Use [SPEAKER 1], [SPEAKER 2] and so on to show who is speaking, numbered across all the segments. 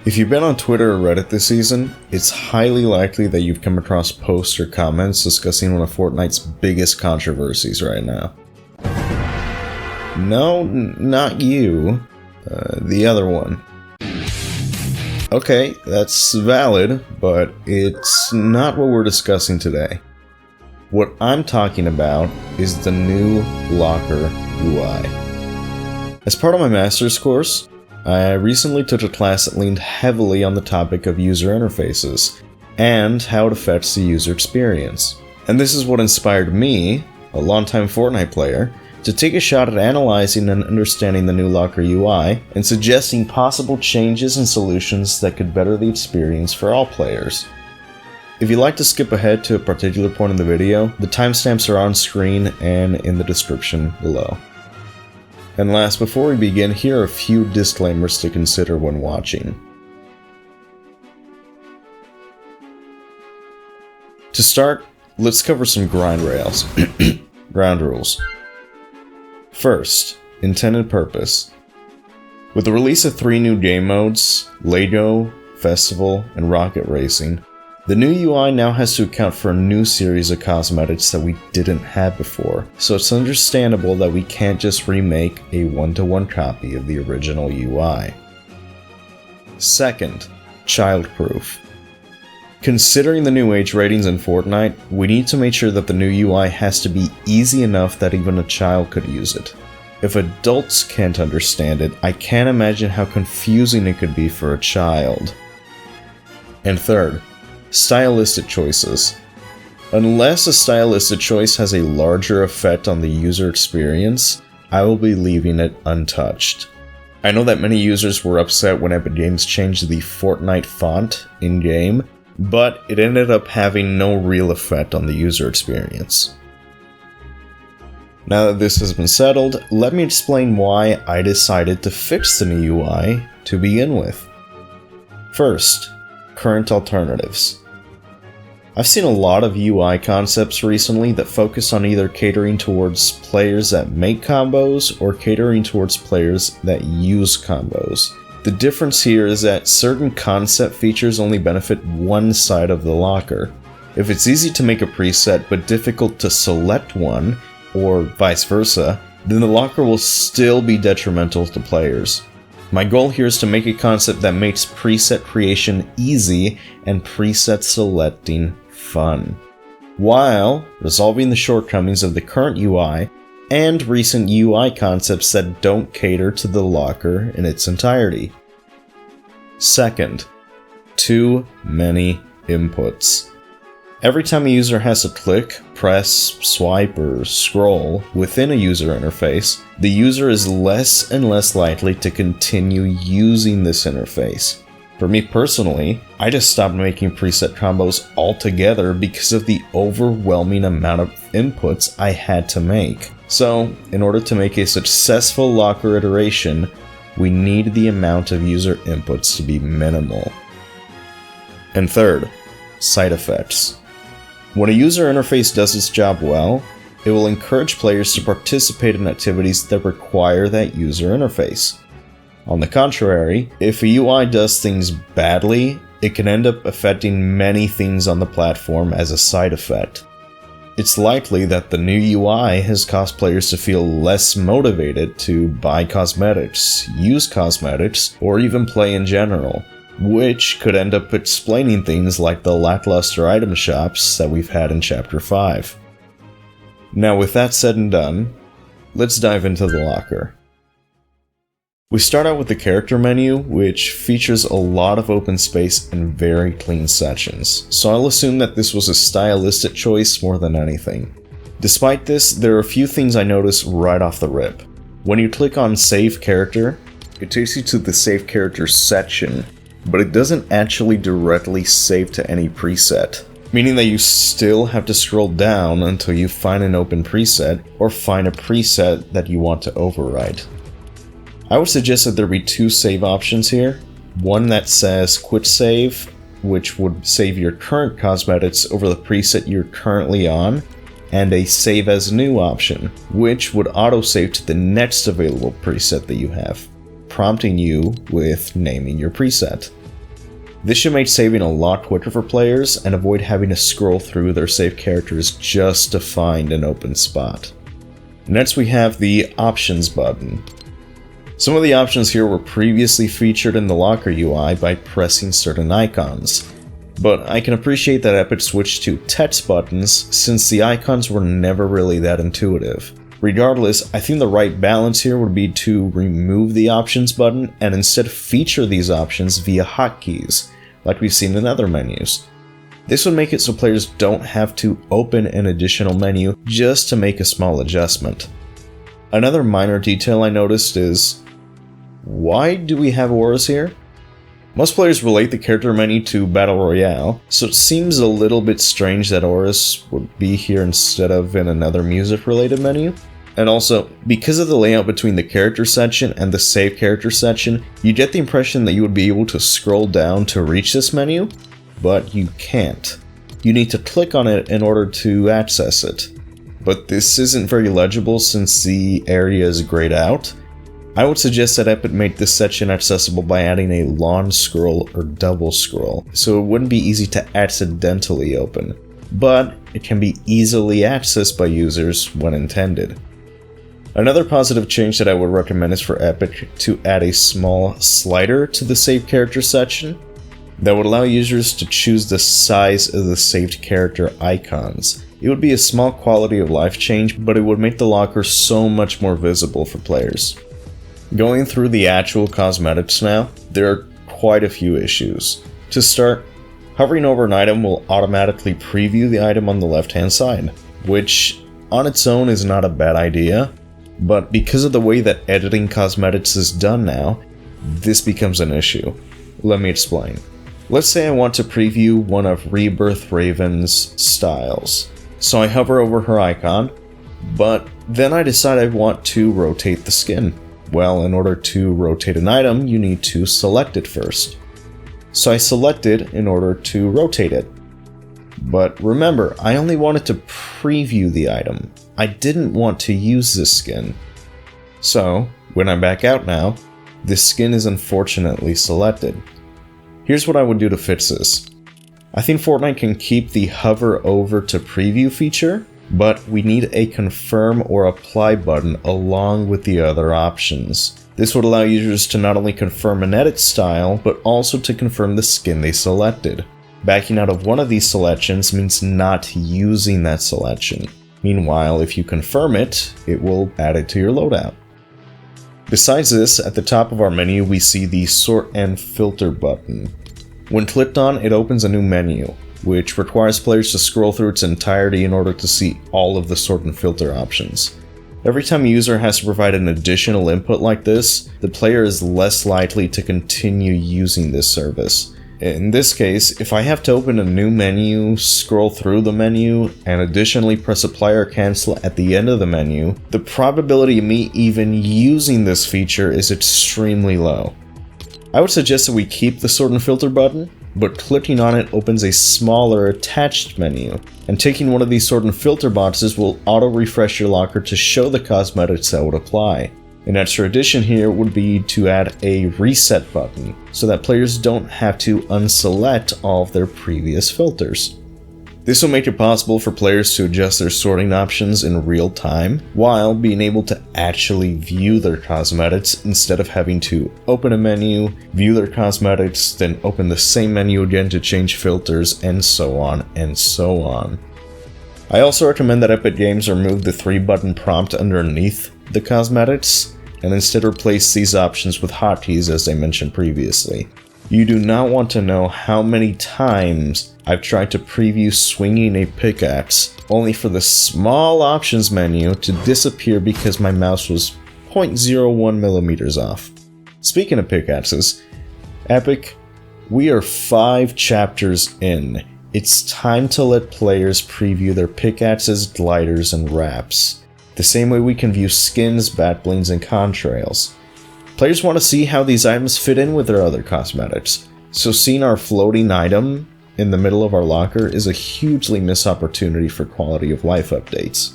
[SPEAKER 1] If you've been on Twitter or Reddit this season, it's highly likely that you've come across posts or comments discussing one of Fortnite's biggest controversies right now. No, not you. The other one. Okay, that's valid, but it's not what we're discussing today. What I'm talking about is the new Locker UI. As part of my master's course, I recently took a class that leaned heavily on the topic of user interfaces and how it affects the user experience. And this is what inspired me, a longtime Fortnite player, to take a shot at analyzing and understanding the new Locker UI and suggesting possible changes and solutions that could better the experience for all players. If you'd like to skip ahead to a particular point in the video, the timestamps are on screen and in the description below. And last, before we begin, here are a few disclaimers to consider when watching. To start, let's cover some ground rules. First, intended purpose. With the release of 3 new game modes, Lego, Festival, and Rocket Racing, the new UI now has to account for a new series of cosmetics that we didn't have before, so it's understandable that we can't just remake a one-to-one copy of the original UI. Second, childproof. Considering the new age ratings in Fortnite, we need to make sure that the new UI has to be easy enough that even a child could use it. If adults can't understand it, I can't imagine how confusing it could be for a child. And third, stylistic choices. Unless a stylistic choice has a larger effect on the user experience, I will be leaving it untouched. I know that many users were upset when Epic Games changed the Fortnite font in-game, but it ended up having no real effect on the user experience. Now that this has been settled, let me explain why I decided to fix the new UI to begin with. First, current alternatives. I've seen a lot of UI concepts recently that focus on either catering towards players that make combos or catering towards players that use combos. The difference here is that certain concept features only benefit one side of the locker. If it's easy to make a preset but difficult to select one, or vice versa, then the locker will still be detrimental to players. My goal here is to make a concept that makes preset creation easy and preset selecting fun, while resolving the shortcomings of the current UI and recent UI concepts that don't cater to the locker in its entirety. Second, too many inputs. Every time a user has to click, press, swipe, or scroll within a user interface, the user is less and less likely to continue using this interface. For me personally, I just stopped making preset combos altogether because of the overwhelming amount of inputs I had to make. So, in order to make a successful locker iteration, we need the amount of user inputs to be minimal. And third, side effects. When a user interface does its job well, it will encourage players to participate in activities that require that user interface. On the contrary, if a UI does things badly, it can end up affecting many things on the platform as a side effect. It's likely that the new UI has caused players to feel less motivated to buy cosmetics, use cosmetics, or even play in general, which could end up explaining things like the lackluster item shops that we've had in Chapter 5. Now with that said and done, let's dive into the locker. We start out with the character menu, which features a lot of open space and very clean sections, so I'll assume that this was a stylistic choice more than anything. Despite this, there are a few things I noticed right off the rip. When you click on Save Character, it takes you to the Save Character section, but it doesn't actually directly save to any preset, meaning that you still have to scroll down until you find an open preset or find a preset that you want to overwrite. I would suggest that there be 2 save options here, one that says Quick Save, which would save your current cosmetics over the preset you're currently on, and a Save as New option, which would autosave to the next available preset that you have, prompting you with naming your preset. This should make saving a lot quicker for players and avoid having to scroll through their saved characters just to find an open spot. Next we have the Options button. Some of the options here were previously featured in the locker UI by pressing certain icons, but I can appreciate that Epic switched to text buttons since the icons were never really that intuitive. Regardless, I think the right balance here would be to remove the Options button and instead feature these options via hotkeys, like we've seen in other menus. This would make it so players don't have to open an additional menu just to make a small adjustment. Another minor detail I noticed is, why do we have auras here? Most players relate the character menu to Battle Royale, so it seems a little bit strange that auras would be here instead of in another music-related menu. And also, because of the layout between the character section and the save character section, you get the impression that you would be able to scroll down to reach this menu, but you can't. You need to click on it in order to access it. But this isn't very legible since the area is grayed out. I would suggest that Epic make this section accessible by adding a long scroll or double scroll, so it wouldn't be easy to accidentally open, but it can be easily accessed by users when intended. Another positive change that I would recommend is for Epic to add a small slider to the saved character section that would allow users to choose the size of the saved character icons. It would be a small quality of life change, but it would make the locker so much more visible for players. Going through the actual cosmetics now, there are quite a few issues. To start, hovering over an item will automatically preview the item on the left-hand side, which on its own is not a bad idea, but because of the way that editing cosmetics is done now, this becomes an issue. Let me explain. Let's say I want to preview one of Rebirth Raven's styles. So I hover over her icon, but then I decide I want to rotate the skin. Well, in order to rotate an item, you need to select it first. So I select it in order to rotate it. But remember, I only wanted to preview the item. I didn't want to use this skin. So, when I back out now, this skin is unfortunately selected. Here's what I would do to fix this. I think Fortnite can keep the hover over to preview feature, but we need a confirm or apply button along with the other options. This would allow users to not only confirm an edit style, but also to confirm the skin they selected. Backing out of one of these selections means not using that selection. Meanwhile, if you confirm it, it will add it to your loadout. Besides this, at the top of our menu we see the Sort and Filter button. When clicked on, it opens a new menu, which requires players to scroll through its entirety in order to see all of the sort and filter options. Every time a user has to provide an additional input like this, the player is less likely to continue using this service. In this case, if I have to open a new menu, scroll through the menu, and additionally press apply or cancel at the end of the menu, the probability of me even using this feature is extremely low. I would suggest that we keep the sort and filter button, but clicking on it opens a smaller attached menu, and taking one of these sort and filter boxes will auto-refresh your locker to show the cosmetics that would apply. An extra addition here would be to add a reset button, so that players don't have to unselect all of their previous filters. This will make it possible for players to adjust their sorting options in real time, while being able to actually view their cosmetics instead of having to open a menu, view their cosmetics, then open the same menu again to change filters, and so on and so on. I also recommend that Epic Games remove the 3-button prompt underneath the cosmetics, and instead replace these options with hotkeys as I mentioned previously. You do not want to know how many times I've tried to preview swinging a pickaxe, only for the small options menu to disappear because my mouse was 0.01 millimeters off. Speaking of pickaxes, Epic, we are 5 chapters in. It's time to let players preview their pickaxes, gliders, and wraps. The same way we can view skins, backblings, and contrails. Players want to see how these items fit in with their other cosmetics, so seeing our floating item in the middle of our locker is a hugely missed opportunity for quality of life updates.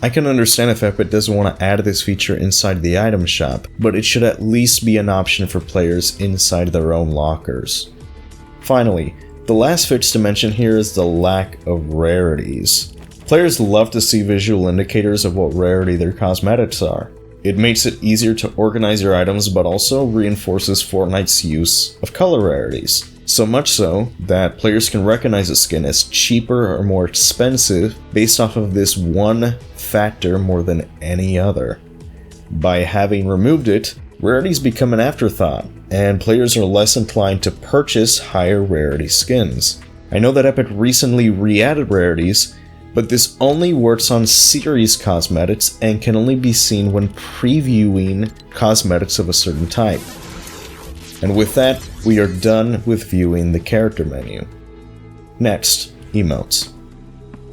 [SPEAKER 1] I can understand if Epic doesn't want to add this feature inside the item shop, but it should at least be an option for players inside their own lockers. Finally, the last fix to mention here is the lack of rarities. Players love to see visual indicators of what rarity their cosmetics are. It makes it easier to organize your items, but also reinforces Fortnite's use of color rarities. So much so that players can recognize a skin as cheaper or more expensive based off of this one factor more than any other. By having removed it, rarities become an afterthought, and players are less inclined to purchase higher rarity skins. I know that Epic recently re-added rarities, but this only works on series cosmetics and can only be seen when previewing cosmetics of a certain type. And with that, we are done with viewing the character menu. Next, emotes.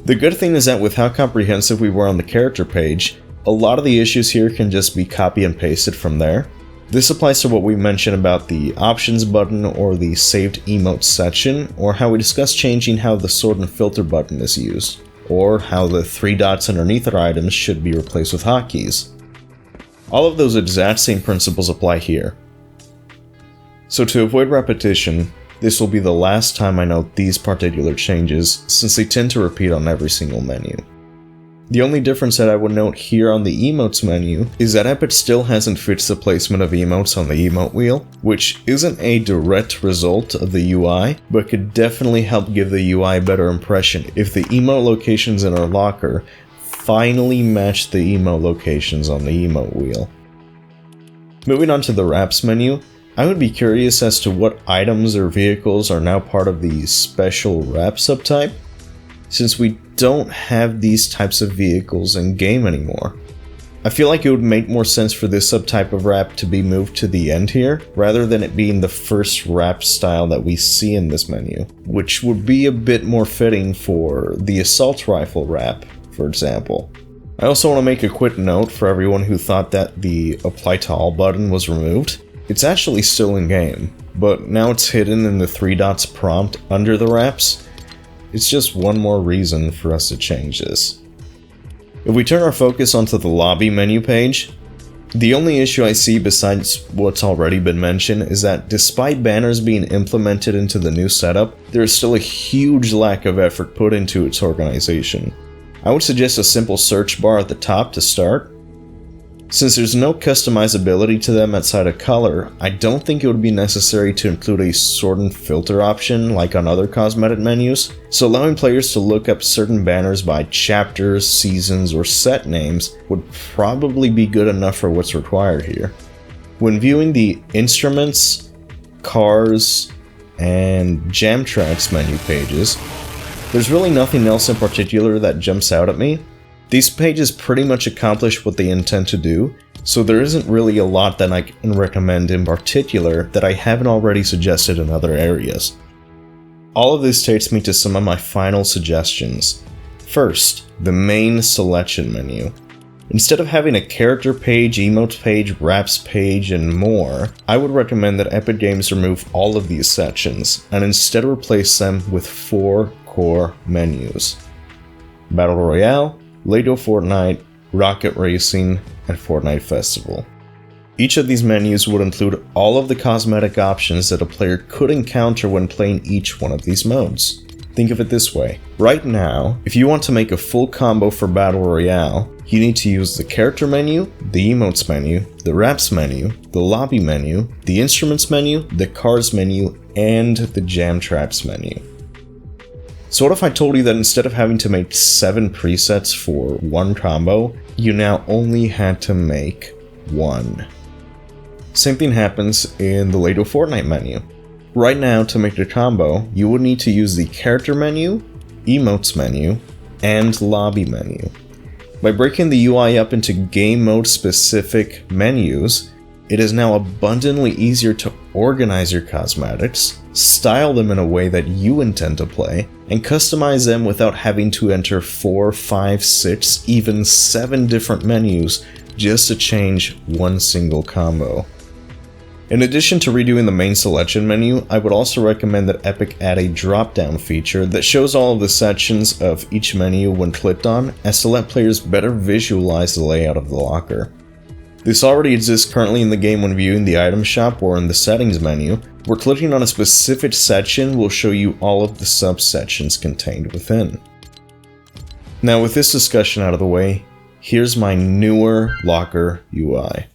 [SPEAKER 1] The good thing is that with how comprehensive we were on the character page, a lot of the issues here can just be copy and pasted from there. This applies to what we mentioned about the options button or the saved emotes section, or how we discussed changing how the sort and filter button is used, or how the 3 dots underneath our items should be replaced with hotkeys. All of those exact same principles apply here. So to avoid repetition, this will be the last time I note these particular changes, since they tend to repeat on every single menu. The only difference that I would note here on the emotes menu is that Epic still hasn't fixed the placement of emotes on the emote wheel, which isn't a direct result of the UI, but could definitely help give the UI a better impression if the emote locations in our locker finally match the emote locations on the emote wheel. Moving on to the wraps menu, I would be curious as to what items or vehicles are now part of the special wrap subtype, since we don't have these types of vehicles in game anymore. I feel like it would make more sense for this subtype of wrap to be moved to the end here, rather than it being the first wrap style that we see in this menu, which would be a bit more fitting for the assault rifle wrap, for example. I also want to make a quick note for everyone who thought that the apply to all button was removed. It's actually still in game, but now it's hidden in the 3 dots prompt under the wraps. It's just one more reason for us to change this. If we turn our focus onto the lobby menu page, the only issue I see besides what's already been mentioned is that despite banners being implemented into the new setup, there is still a huge lack of effort put into its organization. I would suggest a simple search bar at the top to start. Since there's no customizability to them outside of color, I don't think it would be necessary to include a sort and filter option like on other cosmetic menus, so allowing players to look up certain banners by chapters, seasons, or set names would probably be good enough for what's required here. When viewing the instruments, cars, and jam tracks menu pages, there's really nothing else in particular that jumps out at me. These pages pretty much accomplish what they intend to do, so there isn't really a lot that I can recommend in particular that I haven't already suggested in other areas. All of this takes me to some of my final suggestions. First, the main selection menu. Instead of having a character page, emotes page, wraps page, and more, I would recommend that Epic Games remove all of these sections and instead replace them with 4 core menus: Battle Royale, Lego Fortnite, Rocket Racing, and Fortnite Festival. Each of these menus would include all of the cosmetic options that a player could encounter when playing each one of these modes. Think of it this way. Right now, if you want to make a full combo for Battle Royale, you need to use the character menu, the emotes menu, the wraps menu, the lobby menu, the instruments menu, the cars menu, and the jam traps menu. So what if I told you that instead of having to make 7 presets for one combo, you now only had to make 1? Same thing happens in the Lego Fortnite menu. Right now, to make the combo, you would need to use the character menu, emotes menu, and lobby menu. By breaking the UI up into game mode specific menus, it is now abundantly easier to organize your cosmetics, style them in a way that you intend to play, and customize them without having to enter 4, 5, 6, even 7 different menus just to change one single combo. In addition to redoing the main selection menu, I would also recommend that Epic add a drop-down feature that shows all of the sections of each menu when clicked on, as to let players better visualize the layout of the locker. This already exists currently in the game when viewing the item shop or in the settings menu, where clicking on a specific section will show you all of the subsections contained within. Now with this discussion out of the way, here's my newer locker UI.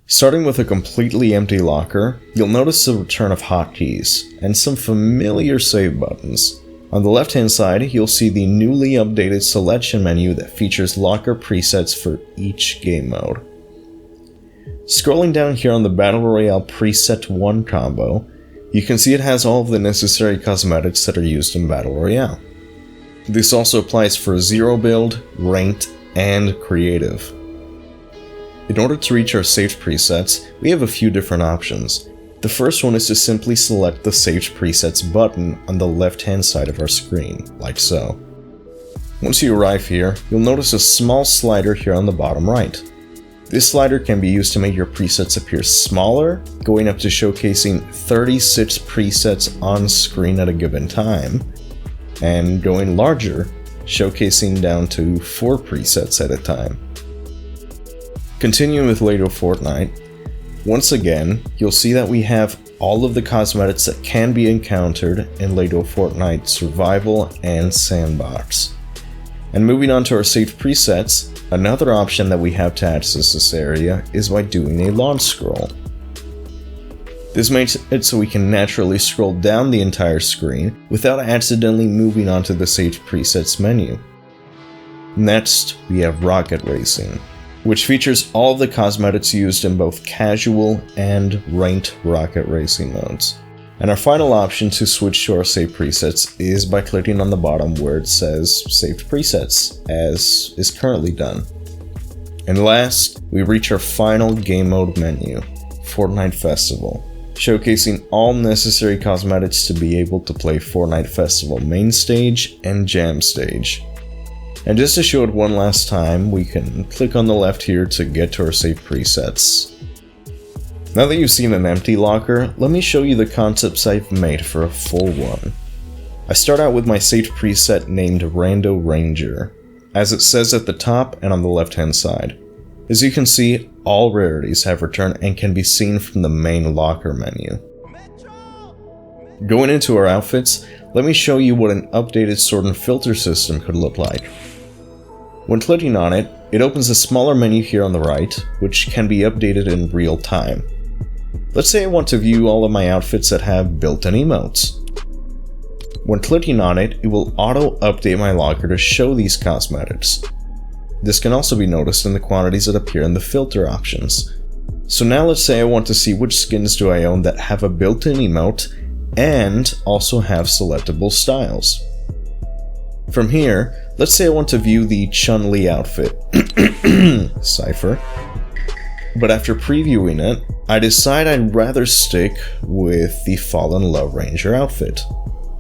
[SPEAKER 1] Starting with a completely empty locker, you'll notice the return of hotkeys and some familiar save buttons. On the left hand side, you'll see the newly updated selection menu that features locker presets for each game mode. Scrolling down here on the Battle Royale Preset 1 combo, you can see it has all of the necessary cosmetics that are used in Battle Royale. This also applies for Zero Build, Ranked, and Creative. In order to reach our saved presets, we have a few different options. The first one is to simply select the Saved Presets button on the left-hand side of our screen, like so. Once you arrive here, you'll notice a small slider here on the bottom right. This slider can be used to make your presets appear smaller, going up to showcasing 36 presets on screen at a given time, and going larger, showcasing down to 4 presets at a time. Continuing with LEGO Fortnite, once again, you'll see that we have all of the cosmetics that can be encountered in LEGO Fortnite Survival and Sandbox. And moving on to our saved presets, another option that we have to access this area is by doing a launch scroll. This makes it so we can naturally scroll down the entire screen without accidentally moving onto the saved presets menu. Next, we have Rocket Racing, which features all of the cosmetics used in both casual and ranked rocket racing modes. And our final option to switch to our saved presets is by clicking on the bottom where it says Saved Presets, as is currently done. And last, we reach our final game mode menu, Fortnite Festival, showcasing all necessary cosmetics to be able to play Fortnite Festival Main Stage and Jam Stage. And just to show it one last time, we can click on the left here to get to our saved presets. Now that you've seen an empty locker, let me show you the concepts I've made for a full one. I start out with my saved preset named Rando Ranger, as it says at the top and on the left hand side. As you can see, all rarities have returned and can be seen from the main locker menu. Going into our outfits, let me show you what an updated sort and filter system could look like. When clicking on it, it opens a smaller menu here on the right, which can be updated in real time. Let's say I want to view all of my outfits that have built-in emotes. When clicking on it, it will auto-update my locker to show these cosmetics. This can also be noticed in the quantities that appear in the filter options. So now let's say I want to see which skins do I own that have a built-in emote and also have selectable styles. From here, let's say I want to view the Chun-Li outfit, Cypher, but after previewing it, I decide I'd rather stick with the Fallen Love Ranger outfit.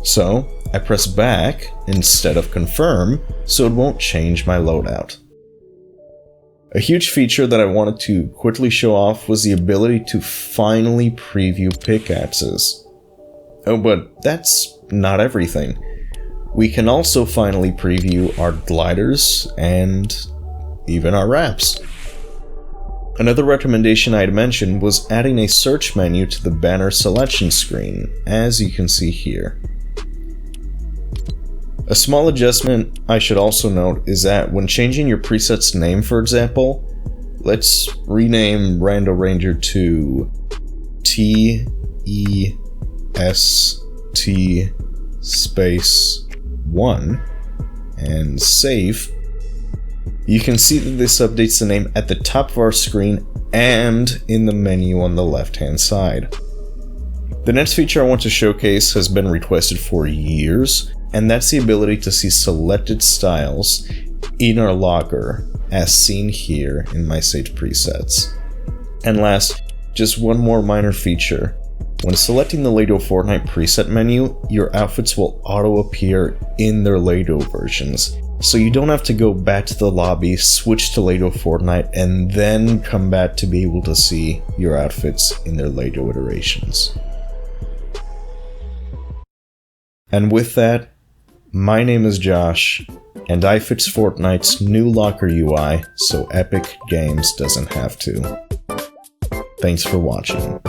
[SPEAKER 1] So, I press back instead of confirm, so it won't change my loadout. A huge feature that I wanted to quickly show off was the ability to finally preview pickaxes. Oh, but that's not everything. We can also finally preview our gliders and even our wraps. Another recommendation I had mentioned was adding a search menu to the banner selection screen, as you can see here. A small adjustment I should also note is that when changing your preset's name, for example, let's rename Rando Ranger to TEST space 1 and save, you can see that this updates the name at the top of our screen and in the menu on the left hand side. The next feature I want to showcase has been requested for years, and that's the ability to see selected styles in our locker, as seen here in my saved presets. And last, just one more minor feature. When selecting the LEGO Fortnite preset menu, your outfits will auto-appear in their LEGO versions, so you don't have to go back to the lobby, switch to LEGO Fortnite, and then come back to be able to see your outfits in their LEGO iterations. And with that, my name is Josh, and I fixed Fortnite's new locker UI so Epic Games doesn't have to. Thanks for watching.